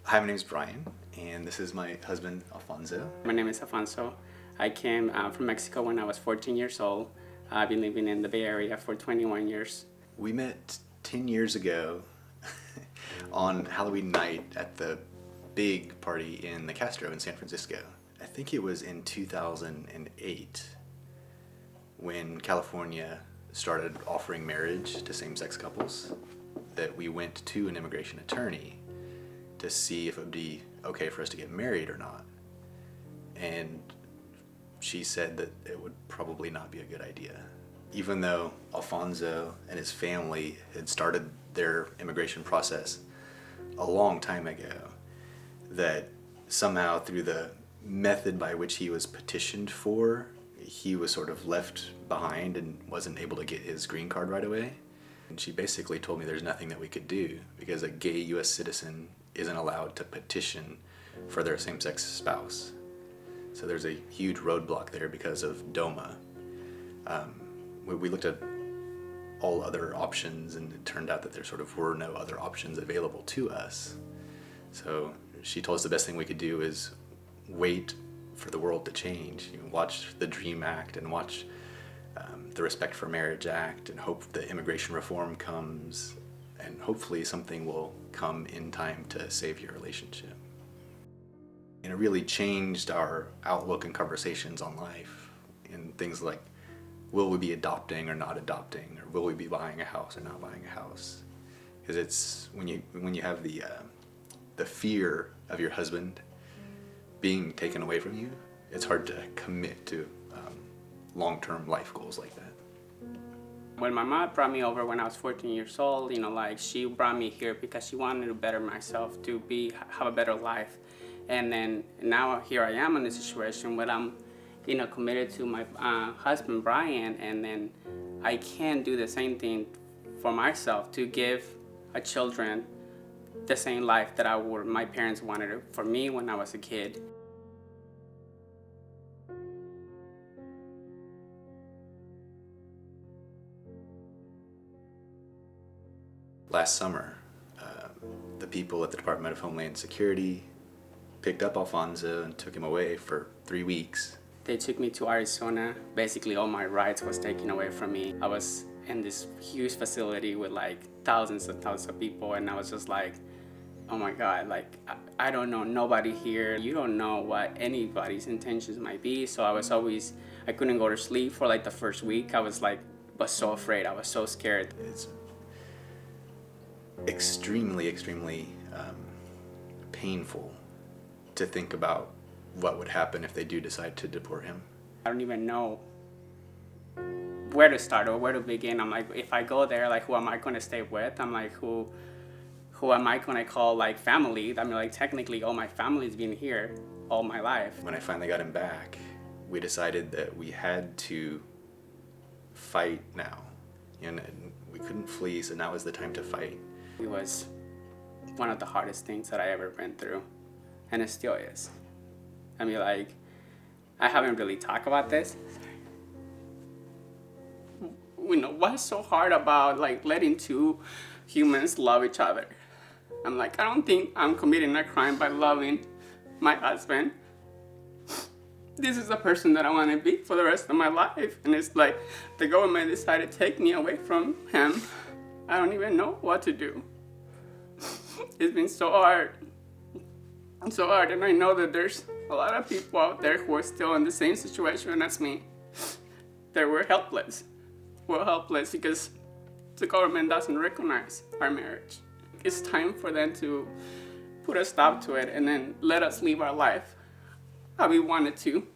Hi, my name is Brian, and this is my husband, Alfonso. My name is Alfonso. I came from Mexico when I was 14 years old. I've been living in the Bay Area for 21 years. We met 10 years ago on Halloween night at the big party in the Castro in San Francisco. I think it was in 2008 when California started offering marriage to same-sex couples that we went to an immigration attorney to see if it would be okay for us to get married or not. And she said that it would probably not be a good idea. Even though Alfonso and his family had started their immigration process a long time ago, that somehow through the method by which he was petitioned for, he was sort of left behind and wasn't able to get his green card right away. And she basically told me there's nothing that we could do because a gay U.S. citizen isn't allowed to petition for their same-sex spouse. So there's a huge roadblock there because of DoMA. We looked at all other options, and it turned out that there sort of were no other options available to us. So she told us the best thing we could do is wait for the world to change. Watch the DREAM Act and watch the Respect for Marriage Act and hope that immigration reform comes, and hopefully something will come in time to save your relationship. And it really changed our outlook and conversations on life and things like, will we be adopting or not adopting, or will we be buying a house or not buying a house? Because it's when you have the fear of your husband being taken away from you, it's hard to commit to long-term life goals like that. When my mom brought me over when I was 14 years old, she brought me here because she wanted to better myself, to have a better life. And then now here I am in a situation where I'm committed to my husband, Brian, and then I can do the same thing for myself to give my children the same life that my parents wanted for me when I was a kid. Last summer, the people at the Department of Homeland Security picked up Alfonso and took him away for 3 weeks. They took me to Arizona. Basically, all my rights was taken away from me. I was in this huge facility with like thousands and thousands of people, and I was just like, oh my God, like I don't know nobody here. You don't know what anybody's intentions might be. So I couldn't go to sleep for like the first week. I was so afraid. I was so scared. It's extremely painful to think about what would happen if they do decide to deport him. I don't even know where to start or where to begin. I'm like, if I go there, like, who am I going to stay with? I'm like, who am I going to call like family? I mean, like, technically all my family's been here all my life. When I finally got him back, we decided that we had to fight now. And we couldn't flee, so now was the time to fight. It was one of the hardest things that I ever went through, and it still is. I mean, like, I haven't really talked about this. What's so hard about like letting two humans love each other? I'm like, I don't think I'm committing a crime by loving my husband. This is the person that I want to be for the rest of my life. And it's like the government decided to take me away from him. I don't even know what to do. It's been so hard. So hard, and I know that there's a lot of people out there who are still in the same situation as me. That we're helpless. We're helpless because the government doesn't recognize our marriage. It's time for them to put a stop to it and then let us live our life how we wanted to.